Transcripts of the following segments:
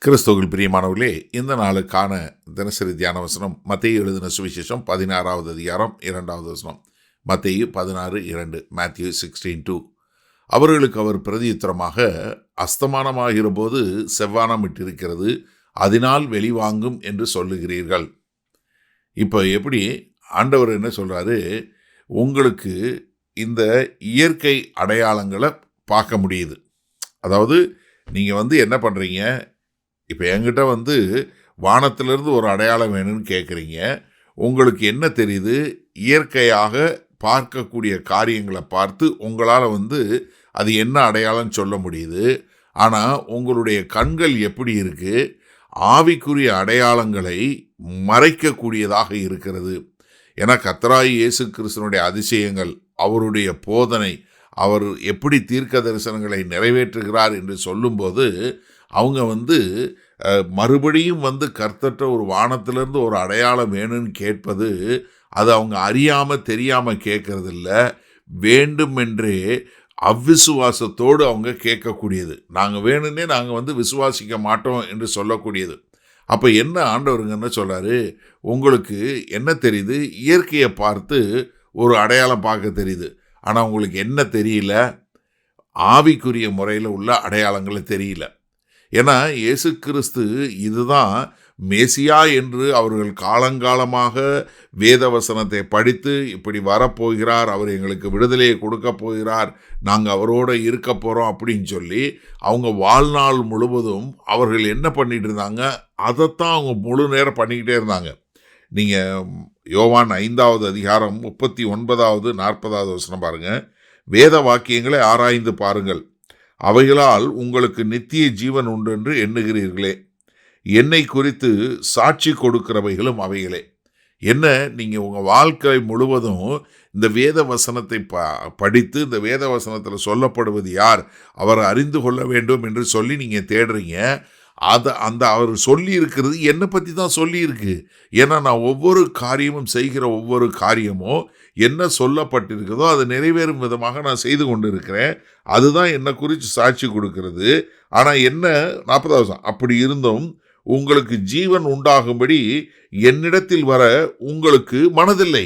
கிறிஸ்துவில் பிரியமானவர்களே, இந்த நாளுக்கான தினசரி தியான வசனம் மத்தேயு எழுதின சுவிசேஷம் 16வது அதிகாரம் 2வது வசனம். மத்தேயு 16:2, Matthew 16:2. அவர்களுக்கு அவர் பிரதியுத்தரமாக, அஸ்தமானமாகிற போது செவ்வானம் இட்டிருக்கிறது, அதனால் வெளிவாங்கும் என்று சொல்லுகிறீர்கள். இப்போ எப்படி ஆண்டவர் என்ன சொல்றாரு? உங்களுக்கு இந்த இயற்கை அடையாளங்களை பார்க்க முடியுது. அதாவது நீங்கள் என்ன பண்ணுறீங்க? இப்போ என்கிட்ட வானத்திலிருந்து ஒரு அடையாளம் வேணும்னு கேட்குறீங்க. உங்களுக்கு என்ன தெரியுது? இயற்கையாக பார்க்கக்கூடிய காரியங்களை பார்த்து உங்களால் அது என்ன அடையாளம்னு சொல்ல முடியுது. ஆனால் உங்களுடைய கண்கள் எப்படி இருக்குது? ஆவிக்குரிய அடையாளங்களை மறைக்கக்கூடியதாக இருக்கிறது. ஏன்னா கர்த்தராகிய இயேசு கிறிஸ்துவினுடைய அதிசயங்கள், அவருடைய போதனை, அவர் எப்படி தீர்க்க தரிசனங்களை நிறைவேற்றுகிறார் என்று சொல்லும்போது அவங்க மறுபடியும் கர்த்தர்ட்ட ஒரு வானத்திலிருந்து ஒரு அடையாளம் வேணும்னு கேட்பது, அது அவங்க அறியாமல் தெரியாமல் கேட்கறதில்ல, வேண்டுமென்றே அவ்விசுவாசத்தோடு அவங்க கேட்கக்கூடியது. நாங்கள் வேணும்னே நாங்கள் விசுவாசிக்க மாட்டோம் என்று சொல்லக்கூடியது. அப்போ என்ன ஆண்டவருங்கன்னு சொல்கிறாரு? உங்களுக்கு என்ன தெரியுது? இயற்கையை பார்த்து ஒரு அடையாளம் பார்க்க தெரியுது. ஆனால் உங்களுக்கு என்ன தெரியல? ஆவிக்குரிய முறையில் உள்ள அடையாளங்களை தெரியல. ஏன்னா இயேசு கிறிஸ்து இதுதான் மேசியா என்று அவர்கள் காலங்காலமாக வேத வசனத்தை படித்து இப்படி வரப்போகிறார், அவர் எங்களுக்கு விடுதலையை கொடுக்க போகிறார், நாங்கள் அவரோடு இருக்க போகிறோம் அப்படின்னு சொல்லி அவங்க வாழ்நாள் முழுவதும் அவர்கள் என்ன பண்ணிட்டு இருந்தாங்க? அதைத்தான் அவங்க முழு நேரம் பண்ணிக்கிட்டே இருந்தாங்க. நீங்கள் யோவான் 5வது அதிகாரம் 39வது 40வது வசனம் பாருங்கள். வேத வாக்கியங்களை ஆராய்ந்து பாருங்கள், அவைகளால் உங்களுக்கு நித்திய ஜீவன் உண்டு என்று எண்ணுகிறீர்களே, என்னை குறித்து சாட்சி கொடுக்கிறவைகளும் அவைகளே. என்ன, நீங்கள் உங்கள் வாழ்க்கை முழுவதும் இந்த வேத வசனத்தை படித்து இந்த வேத வசனத்தில் சொல்லப்படுவது யார், அவரை அறிந்து கொள்ள வேண்டும் என்று சொல்லி நீங்கள் தேடுறீங்க. அவர் சொல்லி இருக்கிறது என்னை பற்றி தான் சொல்லியிருக்கு. ஏன்னா நான் ஒவ்வொரு காரியமும் செய்கிற ஒவ்வொரு காரியமும் என்ன சொல்லப்பட்டிருக்கிறதோ அது நிறைவேறும் விதமாக நான் செய்து கொண்டு இருக்கிறேன். அதுதான் என்னை குறித்து சாட்சி கொடுக்கிறது. ஆனால் என்ன 40வது வருஷம், அப்படி இருந்தும் உங்களுக்கு ஜீவன் உண்டாகும்படி என்னிடத்தில் வர உங்களுக்கு மனதில்லை.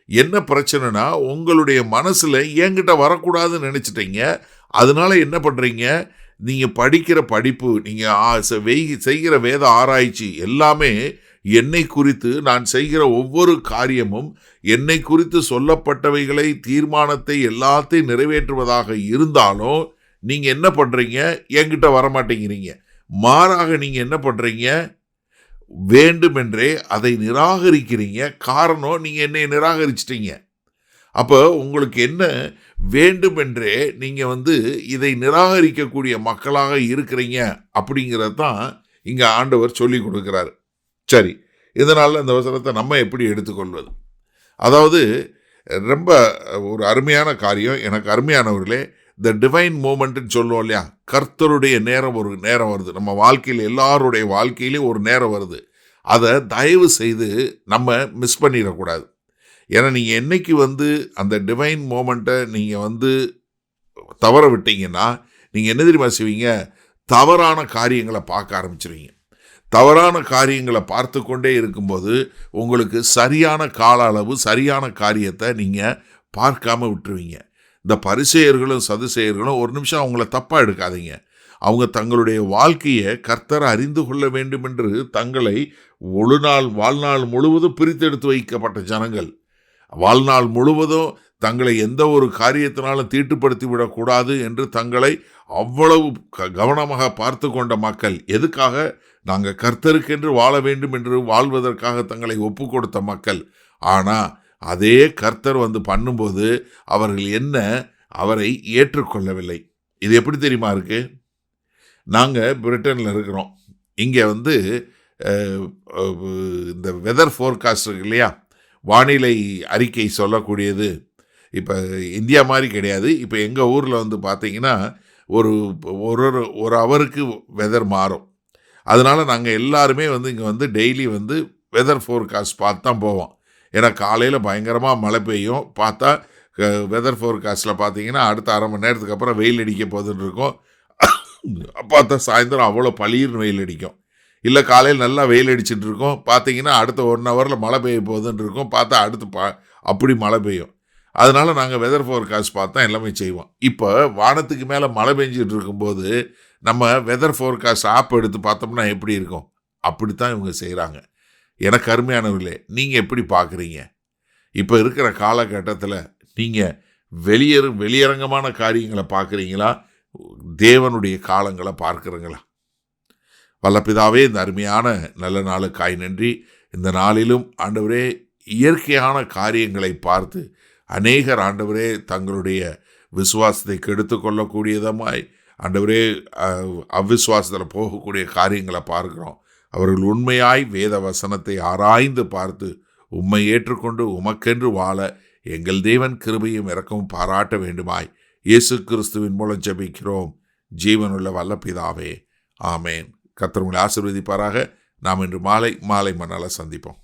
என்ன பிரச்சனைனா, உங்களுடைய மனசில் என்கிட்ட வரக்கூடாதுன்னு நினச்சிட்டீங்க. அதனால என்ன பண்ணுறீங்க? நீங்கள் படிக்கிற படிப்பு, நீங்கள் செய்கிற வேத ஆராய்ச்சி எல்லாமே என்னை குறித்து, நான் செய்கிற ஒவ்வொரு காரியமும் என்னை குறித்து சொல்லப்பட்டவைகளை, தீர்மானத்தை எல்லாத்தையும் நிறைவேற்றுவதாக இருந்தாலும் நீங்கள் என்ன பண்ணுறீங்க? என்கிட்ட வரமாட்டேங்கிறீங்க. மாறாக நீங்கள் என்ன பண்ணுறீங்க? வேண்டுமென்றே அதை நிராகரிக்கிறீங்க. காரணம், நீங்கள் என்னை நிராகரிச்சிட்டீங்க. அப்போ உங்களுக்கு என்ன வேண்டுமென்றே நீங்கள் இதை நிராகரிக்கக்கூடிய மக்களாக இருக்கிறீங்க அப்படிங்கிறது தான் இங்கே ஆண்டவர் சொல்லி கொடுக்குறாரு. சரி, இதனால் அந்த வசனத்தை நம்ம எப்படி எடுத்துக்கொள்வது? அதாவது ரொம்ப ஒரு அருமையான காரியம். எனக்கு அருமையானவர்களே, இந்த டிவைன் மூமெண்ட்டுன்னு சொல்லுவோம் இல்லையா, கர்த்தருடைய நேரம், ஒரு நேரம் வருது நம்ம வாழ்க்கையில், எல்லாருடைய வாழ்க்கையிலையும் ஒரு நேரம் வருது. அதை தயவு செய்து நம்ம மிஸ் பண்ணிடக்கூடாது. ஏன்னா நீங்கள் என்னைக்கு அந்த டிவைன் மூமெண்ட்டை நீங்கள் தவற விட்டீங்கன்னா, நீங்கள் என்ன தெரியுமா செய்வீங்க? தவறான காரியங்களை பார்க்க ஆரம்பிச்சிருவீங்க. தவறான காரியங்களை பார்த்து கொண்டே இருக்கும்போது உங்களுக்கு சரியான கால அளவு, சரியான காரியத்தை நீங்கள் பார்க்காம விட்டுருவீங்க. இந்த பரிசேயர்களும் சதுசேயர்களும், ஒரு நிமிஷம் அவங்கள தப்பாக எடுக்காதீங்க. அவங்க தங்களுடைய வாழ்க்கையை கர்த்தரை அறிந்து கொள்ள வேண்டும் என்று தங்களை வாழ்நாள் முழுவதும் பிரித்தெடுத்து வைக்கப்பட்ட ஜனங்கள். வாழ்நாள் முழுவதும் தங்களை எந்த ஒரு காரியத்தினாலும் தீட்டுப்படுத்தி விடக்கூடாது என்று தங்களை அவ்வளவு கவனமாக பார்த்து கொண்ட மக்கள். எதுக்காக? நாங்கள் கர்த்தருக்கென்று வாழ வேண்டும் என்று வாழ்வதற்காக தங்களை ஒப்பு கொடுத்த மக்கள். ஆனால் அதே கர்த்தர் பண்ணும்போது அவர்கள் அவரை ஏற்றுக்கொள்ளவில்லை. இது எப்படி தெரியுமா இருக்குது? நாங்கள் பிரிட்டனில் இருக்கிறோம். இங்கே இந்த வெதர் ஃபோர்காஸ்ட் இருக்கு இல்லையா, வானிலை அறிக்கை சொல்லக்கூடியது. இப்போ இந்தியா மாதிரி கிடையாது. இப்போ எங்கள் ஊரில் பார்த்தீங்கன்னா ஒரு ஹவருக்கு வெதர் மாறும். அதனால் நாங்கள் எல்லாருமே இங்கே டெய்லி வெதர் ஃபோர்காஸ்ட் பார்த்து தான் போவோம். ஏன்னா காலையில் பயங்கரமாக மழை பெய்யும், பார்த்தா வெதர் ஃபோர்காஸ்ட்டில் பார்த்தீங்கன்னா அடுத்த அரை மணி நேரத்துக்கு அப்புறம் வெயில் அடிக்க போகுதுன்னு இருக்கும். பார்த்தா சாயந்தரம் அவ்வளோ பளிர்னு வெயில் அடிக்கும். இல்லை காலையில் நல்லா வெயில் அடிச்சுட்டு இருக்கோம், பார்த்தீங்கன்னா அடுத்த 1 ஹவரில் மழை பெய்ய போகுதுன்னு இருக்கும், பார்த்தா அடுத்து அப்படி மழை பெய்யும். அதனால் நாங்கள் வெதர் ஃபோர்காஸ்ட் பார்த்தா எல்லாமே செய்வோம். இப்போ வானத்துக்கு மேலே மழை பெஞ்சிட்டு இருக்கும்போது நம்ம வெதர் ஃபோர்காஸ்ட் ஆப் எடுத்து பார்த்தோம்னா எப்படி இருக்கும்? அப்படித்தான் இவங்க செய்கிறாங்க. எனக்கு அருமையானவர்களே, நீங்கள் எப்படி பார்க்குறீங்க? இப்போ இருக்கிற காலகட்டத்தில் நீங்கள் வெளியரங்கமான காரியங்களை பார்க்குறீங்களா? தேவனுடைய காலங்களை பார்க்குறீங்களா? வல்லபிதாவே, இந்த அருமையான நல்ல நாளுக்காய் நன்றி. இந்த நாளிலும் ஆண்டவரே, இயற்கையான காரியங்களை பார்த்து அநேகர் ஆண்டவரே தங்களுடைய விசுவாசத்தை கெடுத்து கொள்ளக்கூடியதமாய் ஆண்டவரே அவ்விசுவாசத்தில் போகக்கூடிய காரியங்களை பார்க்கிறோம். அவர்கள் உண்மையாய் வேத வசனத்தை ஆராய்ந்து பார்த்து உம்மை ஏற்றுக்கொண்டு உமக்கென்று வாழ எங்கள் தேவன் கிருபையும் இரக்கமும் பாராட்ட வேண்டுமாய் இயேசு கிறிஸ்துவின் மூலம் ஜெபிக்கிறோம் ஜீவனுள்ள வல்ல பிதாவே, ஆமேன். கர்த்தர் உங்களை ஆசீர்வதிப்பாராக. நாம் இன்று மாலை மணால சந்திப்போம்.